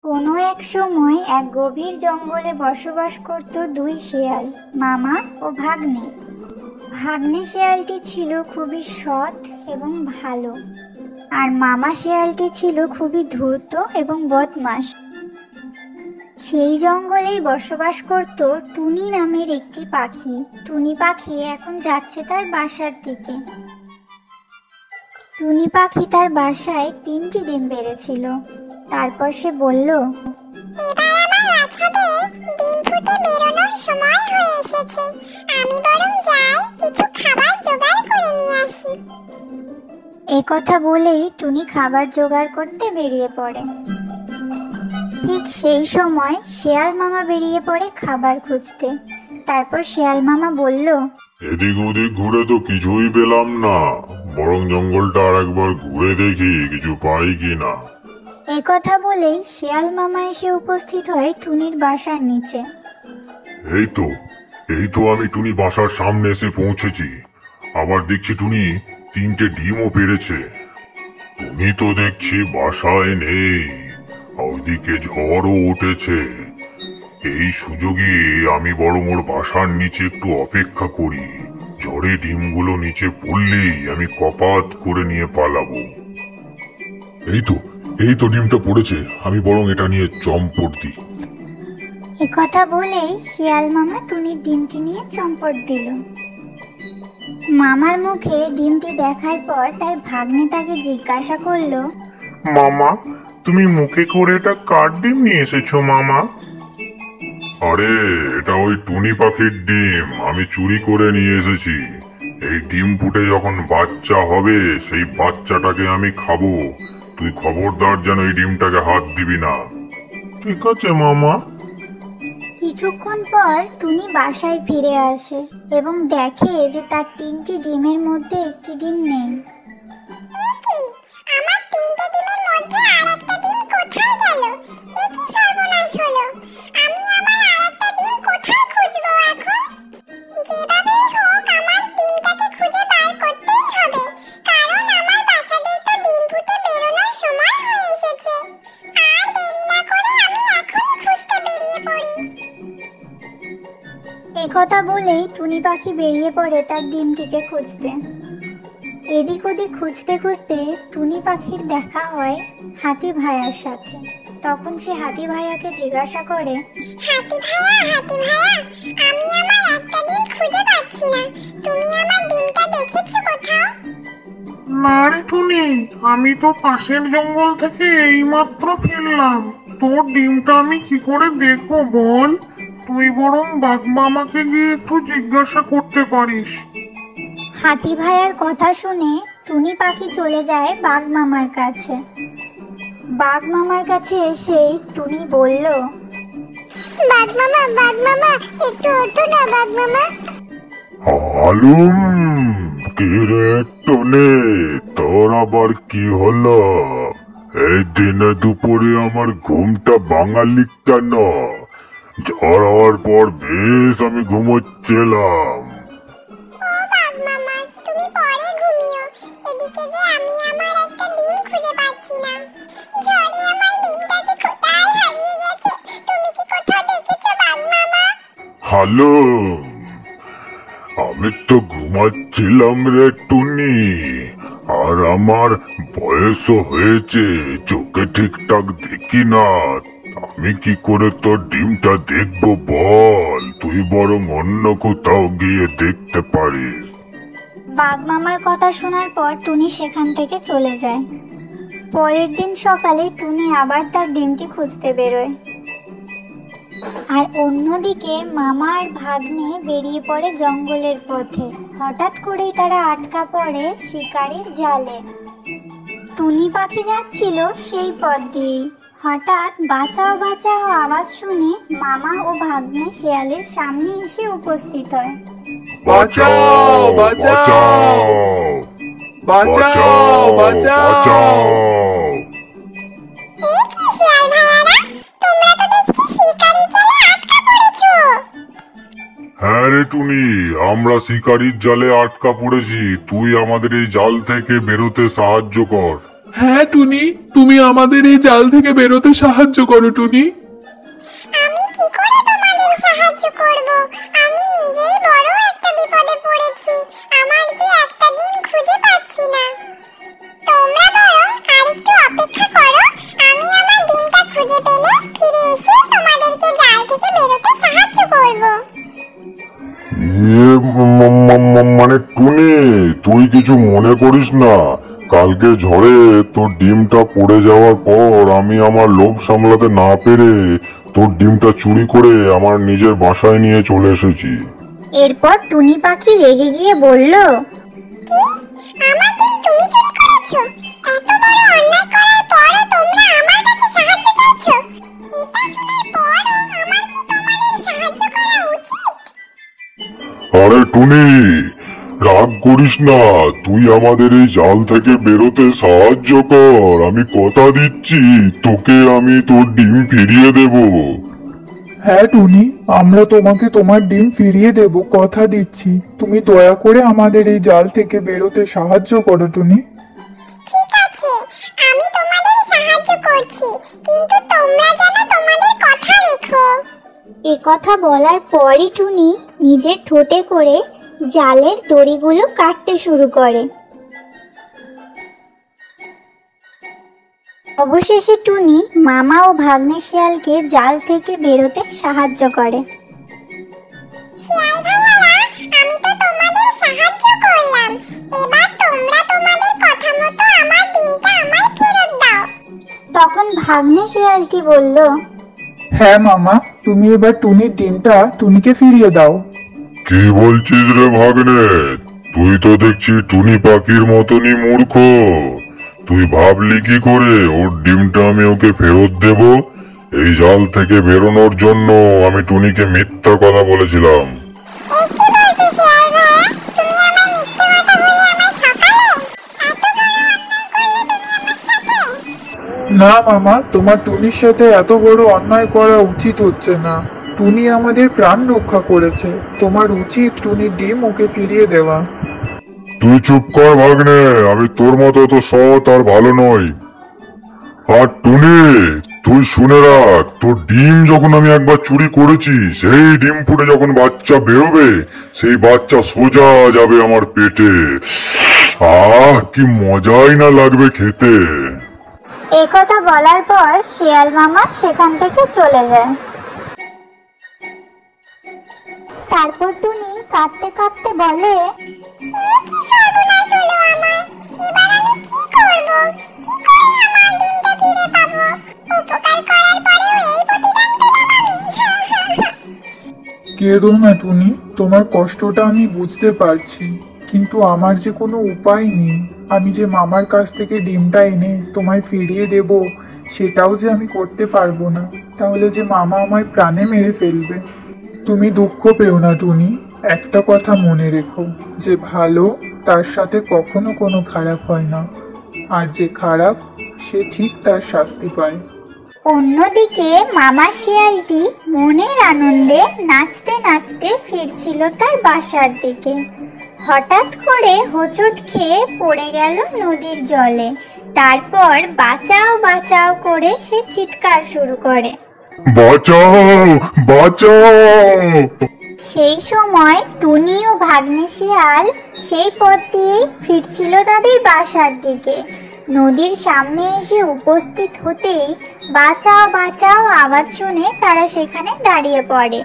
কোনো এক সময় এক গভীর জঙ্গলে বসবাস করত দুই শেয়াল, মামা ও ভাগ্নে। ভাগ্নে শেয়ালটি ছিল খুবই সৎ এবং ভালো, আর মামা শেয়ালটি ছিল খুবই ধূর্ত এবং বদমাশ। সেই জঙ্গলেই বসবাস করত টুনি নামের একটি পাখি। টুনি পাখি এখন যাচ্ছে তার বাসার দিকে। টুনি পাখি তার বাসায় 3টি ডিম পেড়েছিল। তারপর সে বলল, এবার আমার বাচ্চাদের ডিম ফুটে বেরোনোর সময় হয়ে এসেছে। আমি বরং যাই কিছু খাবার জোগাড় করে নিয়ে আসি। এই কথা বলেই টুনি খাবার জোগাড় করতে বেরিয়ে পড়ে। ঠিক সেই সময় শেয়াল মামা বেরিয়ে পড়ে খাবার খুঁজতে। তারপর শেয়াল মামা বলল, এদিক ওদিক ঘুরে তো কিছুই পেলাম না, বরং জঙ্গলটা আর একবার ঘুরে দেখি কিছু পাই কিনা। এই কথা বলেই শেয়াল মামা এসে উপস্থিত হয় টুনির বাসার নিচে। এই তো আমি টুনি বাসার সামনে এসে পৌঁছেছি। আবার দেখছি টুনি 3টে ডিমও পেড়েছে। টুনি তো দেখছি বাসায় নেই, ওইদিকে ঝড়ও উঠেছে। এই সুযোগে আমি বরং ওর বাসার নিচে একটু অপেক্ষা করি। ঝড়ে ডিমগুলো নিচে পড়লেই আমি কপাত করে নিয়ে পালাবো। এই তো ডিমটা পড়েছে, আমি বরং এটা নিয়ে চম্পট দিই। এ কথা বলেই শিয়াল মামা টুনির ডিমটি নিয়ে চম্পট দিল। মামার মুখে ডিমটি দেখার পর তার ভাগ্নে তাকে জিজ্ঞাসা করলো, মামা, তুমি মুখে করে এটা কার ডিম নিয়ে এসেছো মামা? আরে, এটা ওই টুনি পাখির ডিম আমি চুরি করে নিয়ে এসেছি। এই ডিম ফুটে যখন বাচ্চা হবে সেই বাচ্চাটাকে আমি খাবো। তুই খবরদার যেন এই ডিমটাকে হাত দিবি না। ঠিক আছে মামা। কিছুক্ষণ পর টুনি বাসায় ফিরে আসে এবং দেখে যে তার 3টি ডিমের মধ্যে একটি ডিম নেই। আমার 3টে ডিমের মধ্যে আরেকটা ডিম কোথায় গেল? এ কি সর্বনাশ হলো! আমি আমার আরেকটা ডিম কোথায় খুঁজবো এখন? যেভাবেই হোক আমার ডিমটাকে খুঁজে বার করতেই হবে, কারণ আমার বাচ্চাদের তো ডিম ফুটে বেরোনোর সময় হয়ে এসেছে। আর দেরি না করে আমি এখনই খুঁজতে বেরিয়ে পড়ি। এ কথা বলেই টুনি পাখি বেরিয়ে পড়ে তার ডিমটিকে খুঁজতে। এদিক ওদিক খুঁজতে খুঁজতে টুনি পাখির দেখা হয় হাতি ভাইয়ার সাথে। তখন সে হাতি ভাইয়াকে জিজ্ঞাসা করে, হাতি ভাইয়া, আমি আমার একটা ডিম খুঁজে পাচ্ছি না। তুমি আমার ডিমটা দেখেছো কোথাও? না রে টুনি, আমি তো পাশের জঙ্গল থেকে এইমাত্র ফিরলাম। তোর ডিমটা আমি কি করে দেখবো বল? তুই বরং বাঘ মামাকে গিয়ে একটু জিজ্ঞাসা করতে পারিস। হাতি ভাইয়ার কথা শুনে টুনি পাখি চলে যায় বাঘ মামার কাছে। বাঘ মামার কাছে এসেই টুনি বলল, বাঘ মামা, একটু ওঠো না বাঘ মামা। হালুম, কি রে টুনি, তোর আবার কি হলো? এই দিনে দুপুরে আমার ঘুমটা ভাঙালি কেন? ঝড় হওয়ার পর বেশ আমি ঘুমোচ্ছিলাম। ও বাঘ মামা, তুমি পরে ঘুমিও। এদিকে যে আমি আমার একটা ডিম খুঁজে পাচ্ছি না। ঝড়ে আমার ডিমটা যে কোথায় হারিয়ে গেছে, তুমি কি কোথাও দেখেছো বাঘ মামা? হ্যালো, আমি তো ঘুমাচ্ছিলাম রে টুনি, আর আমার বয়সও হয়েছে, চোখে ঠিকঠাক দেখি না। আমি কি করে তোর ডিমটা দেখবো বল? তুই বরং অন্য কোথাও গিয়ে দেখতে পারিস। বাঘ মামার কথা শোনার পর টুনি সেখান থেকে চলে যায়। পরের দিন সকালে টুনি আবার তার ডিমটি খুঁজতে বেরোয়। আর অন্যদিকে মামা আর ভাগ্নে বেরিয়ে পড়ে জঙ্গলের পথে। হঠাৎ করেই তারা আটকা পড়ে শিকারীর জালে। টুনি পাখি যাচ্ছিল সেই পথ দিয়েই। হঠাৎ বাঁচাও বাঁচাও আওয়াজ শুনে মামা ও ভাগ্নে শিয়ালের সামনে এসে উপস্থিত হয়। বাঁচাও, বাঁচাও, বাঁচাও, বাঁচাও। এই কি শিয়াল ভাইয়ারা, তোমরা তো দেখছি শিকারীর জালে আটকা পড়েছো। হ্যাঁ রে টুনি, আমরা শিকারীর জালে আটকা পড়েছি। তুই আমাদের এই জাল থেকে বেরোতে সাহায্য কর। হ্যাঁ টুনি, তুমি আমাদের এই জাল থেকে বেরোতে সাহায্য করো টুনি। আমি কি করে তোমাদের সাহায্য করব? আমি নিজেই বড় একটা বিপদে পড়েছি। আমার যে একটা ডিম খুঁজে পাচ্ছি না। তোমরা বরং আরেকটু অপেক্ষা করো। আমি আমার ডিমটা খুঁজে পেলে ফিরে এসে তোমাদেরকে জাল থেকে বেরোতে সাহায্য করব। মানে টুনি, তুই কিছু মনে করিস না। কালকে ঝড়ে তোর ডিমটা পড়ে যাওয়ার পর আমি আমার লোভ সামলাতে না পেরে তোর ডিমটা চুরি করে আমার নিজের বাসায় নিয়ে চলে এসেছি। এরপর টুনি পাখি রেগে গিয়ে বলল, আমার ডিম তুমি চুরি করেছো? এত বড় অন্যায় করার পরও তোমরা আমার কাছে সাহায্য চাইছো? এটা শোনার পরও আমার কি তোমাদের সাহায্য করা উচিত? আরে টুনি, রাগ করিস না। তুই আমাদের এই জাল থেকে বেরোতে সাহায্য কর। আমি কথা দিচ্ছি তোকে আমি তোর ডিম ফিরিয়ে দেব। হ্যাঁ টুনি, আমরা তোমাকে তোমার ডিম ফিরিয়ে দেব, কথা দিচ্ছি। তুমি দয়া করে আমাদের এই জাল থেকে বেরোতে সাহায্য করো টুনি। ঠিক আছে, আমি তোমাদের সাহায্য করছি, কিন্তু তোমরা যেন তোমাদের কথা রেখো। এ কথা বলার পরই টুনি নিজের ঠোঁটে করে জালের দড়িগুলো কাটতে শুরু করে। অবশেষে টুনি মামা ও ভাগ্নে শিয়ালকে জাল থেকে বেরোতে সাহায্য করে। শিয়াল ভাইয়ারা, আমি তো তোমাদের সাহায্য করলাম। এবার তোমরা তোমাদের কথা মতো আমার ডিমটা আমায় ফেরত দাও। তখন ভাগ্নে শিয়ালটি বলল, হ্যাঁ মামা, তুমি এবার টুনির ডিমটা টুনিকে ফিরিয়ে দাও। কি বলছিস রে ভাগ্নে? তুই তো দেখছি টুনি পাখির মতনই মূর্খ। তুই ভাবলি কি করে ওর ডিমটা আমি ওকে ফেরত দেব? এই জাল থেকে বেরোনোর জন্য আমি টুনিকে মিথ্যা কথা বলেছিলাম। এই কি বলছো শিয়াল ভাইয়া? তুমি আমায় মিথ্যে কথা বলে আমায় ঠকালে? এত বড় অন্যায় করলে তুমি আমার সাথে? না মামা, তোমার টুনির সাথে এত বড় অন্যায় করা উচিত হচ্ছে না। টুনি আমাদের প্রাণ রক্ষা করেছে, তোমার উচিত টুনির ডিম ওকে ফিরিয়ে দেওয়া। তুই চুপ কর ভাগ্নে, আমি তোর মতো তো সৎ আর ভালো নই। আর টুনি, তুই শুনে রাখ, তোর ডিম যখন আমি একবার চুরি করেছি, সেই ডিম ফুটে যখন বাচ্চা বেরোবে, সেই বাচ্চা সোজা যাবে আমার পেটে। কি মজাই না লাগবে খেতে। একথা বলার পর শিয়াল মামা সেখান থেকে চলে যায়। তারপর টুনি কাঁদতে কাঁদতে বলে, এই কি সর্বনাশ হলো আমার! এবার আমি কি করব? কি করে আমার ডিমটা ফিরে পাবো? উপকার করার পরেও এই প্রতিদান পেলাম আমি। কেঁদো না টুনি, তোমার কষ্টটা আমি বুঝতে পারছি, কিন্তু আমার যে কোনো উপায় নেই। আমি যে মামার কাছ থেকে ডিমটা এনে তোমায় ফিরিয়ে দেব, সেটাও যে আমি করতে পারবো না। তাহলে যে মামা আমায় প্রাণে মেরে ফেলবে। তুমি দুঃখ পেও না টুনি, একটা কথা মনে রেখো, যে ভালো তার সাথে কখনো কোনো খারাপ হয় না, আর যে খারাপ সে ঠিক তার শাস্তি পায়। অন্যদিকে মামা শিয়ালটি মনের আনন্দে নাচতে নাচতে ফিরছিল তার বাসার দিকে। হঠাৎ করে হোঁচট খেয়ে পড়ে গেল নদীর জলে। তারপর বাঁচাও বাঁচাও করে সে চিৎকার শুরু করে। বাঁচাও, বাঁচাও! সেই সময় টুনি ও ভাগ্নে শিয়াল সেই পথ দিয়েই ফিরছিল তাদের বাসার দিকে। নদীর সামনে এসে উপস্থিত হতেই বাঁচাও বাঁচাও আওয়াজ শুনে তারা সেখানে দাঁড়িয়ে পড়ে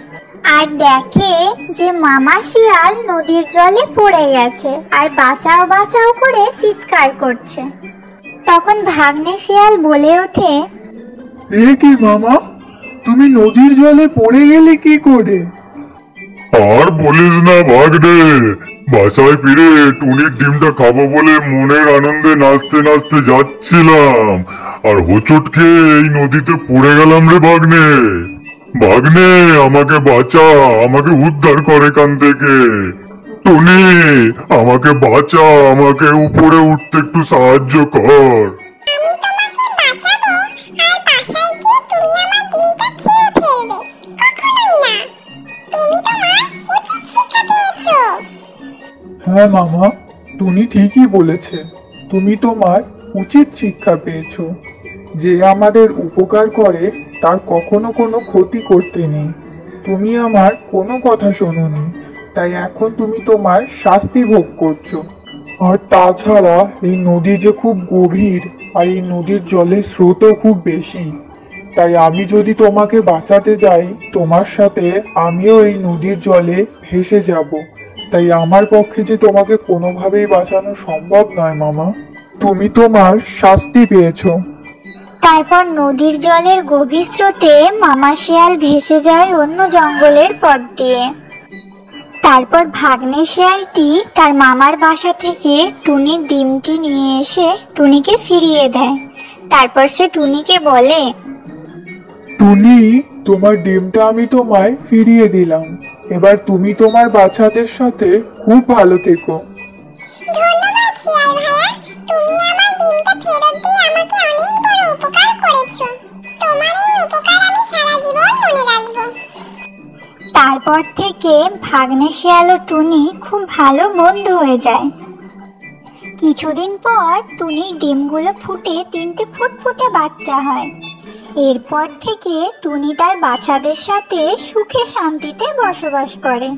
আর দেখে যে মামা শিয়াল নদীর জলে পড়ে গেছে আর বাঁচাও বাঁচাও করে চিৎকার করছে। তখন ভাগ্নে শিয়াল বলে ওঠে, এ কি মামা, তুমি নদীর জলে পড়ে গেলে কি করে? আর বলিস না ভাগ্নে, বাসায় ফিরে টুনির ডিমটা খাবো বলে মনের আনন্দে নাচতে নাচতে যাচ্ছিলাম, আর হোঁচট খেয়ে এই নদীতে পড়ে গেলাম রে ভাগ্নে। ভাগ্নে, আমাকে বাঁচা, আমাকে উদ্ধার কর এখান থেকে। টুনি, আমাকে বাঁচা, আমাকে উপরে উঠতে একটু সাহায্য কর। আমি তোমাকে বাঁচাবো আর বাসায় গিয়ে তুমি আমার ডিমটা খেয়ে ফেলবে? কখনোই না। তুমি তোমার উচিত শিক্ষা পেয়েছো। হ্যাঁ মামা, টুনি ঠিকই বলেছে। তুমি তোমার উচিত শিক্ষা পেয়েছো। যে আমাদের উপকার করে তার কখনো কোনো ক্ষতি করতে নেই। তুমি আমার কোনো কথা শোনোনি, তাই এখন তুমি তোমার শাস্তি ভোগ করছো। আর তাছাড়া এই নদী যে খুব গভীর, আর এই নদীর জলের স্রোতও খুব বেশি, তাই আমি যদি তোমাকে বাঁচাতে যাই তোমার সাথে, আমিও এই নদীর জলে ভেসে যাব। তাই আমার পক্ষে যে তোমাকে কোনোভাবেই বাঁচানো সম্ভব নয় মামা। তুমি তোমার শাস্তি পেয়েছো। তারপর নদীর জলের গভীর স্রোতে মামা শিয়াল ভেসে যায় অন্য জঙ্গলের পথ দিয়ে। তারপর ভাগ্নে শিয়ালটি তার মামার বাসা থেকে টুনির ডিমটি নিয়ে এসে টুনিকে ফিরিয়ে দেয়। তারপর সে টুনিকে বলে, টুনি, তোমার ডিমটা আমি তোমায় ফিরিয়ে দিলাম। এবার তুমি তোমার বাচ্চাদের সাথে খুব ভালো থেকো। ধন্যবাদ শিয়াল ভাইয়া, তুমি আমার ডিমটা ফেরত দিয়ে আমাকে অনেক বড় উপকার করেছো। তোমার এই উপকার আমি সারা জীবন মনে রাখবো। তারপর থেকে ভাগ্নে শিয়াল ও টুনি খুব ভালো বন্ধু হয়ে যায়। কিছুদিন পর টুনির ডিমগুলো ফুটে 3টে ফুটফুটে বাচ্চা হয়। এরপর থেকে টুনি তার বাচ্চাদের সাথে সুখে শান্তিতে বসবাস করে।